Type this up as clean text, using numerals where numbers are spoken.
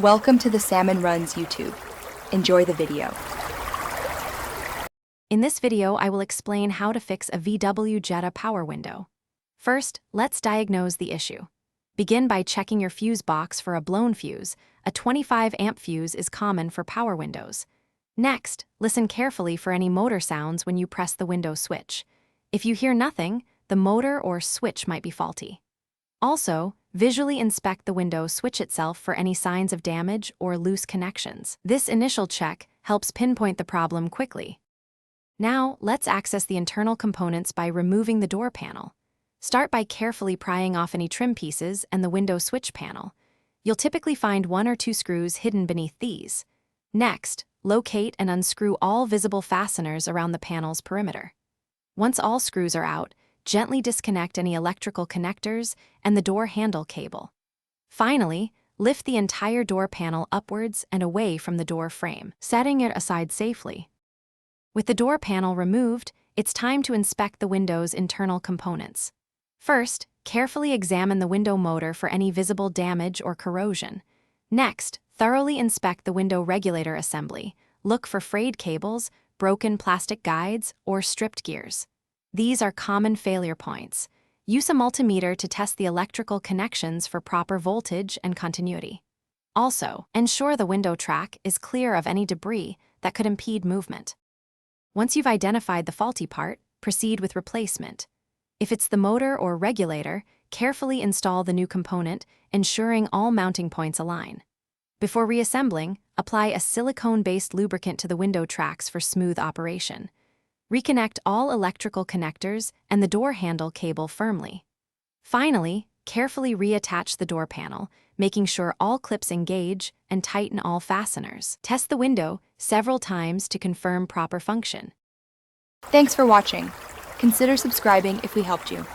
Welcome to the Salmon Runs YouTube. Enjoy the video. In this video, I will explain how to fix a VW Jetta power window. First, let's diagnose the issue. Begin by checking your fuse box for a blown fuse. A 25 amp fuse is common for power windows. Next, listen carefully for any motor sounds when you press the window switch. If you hear nothing, the motor or switch might be faulty. Also, visually inspect the window switch itself for any signs of damage or loose connections. This initial check helps pinpoint the problem quickly. Now, let's access the internal components by removing the door panel. Start by carefully prying off any trim pieces and the window switch panel. You'll typically find 1 or 2 screws hidden beneath these. Next, locate and unscrew all visible fasteners around the panel's perimeter. Once all screws are out, gently disconnect any electrical connectors and the door handle cable. Finally, lift the entire door panel upwards and away from the door frame, setting it aside safely. With the door panel removed, it's time to inspect the window's internal components. First, carefully examine the window motor for any visible damage or corrosion. Next, thoroughly inspect the window regulator assembly. Look for frayed cables, broken plastic guides, or stripped gears. These are common failure points. Use a multimeter to test the electrical connections for proper voltage and continuity. Also, ensure the window track is clear of any debris that could impede movement. Once you've identified the faulty part, proceed with replacement. If it's the motor or regulator, carefully install the new component, ensuring all mounting points align. Before reassembling, apply a silicone-based lubricant to the window tracks for smooth operation. Reconnect all electrical connectors and the door handle cable firmly. Finally, carefully reattach the door panel, making sure all clips engage and tighten all fasteners. Test the window several times to confirm proper function. Thanks for watching. Consider subscribing if we helped you.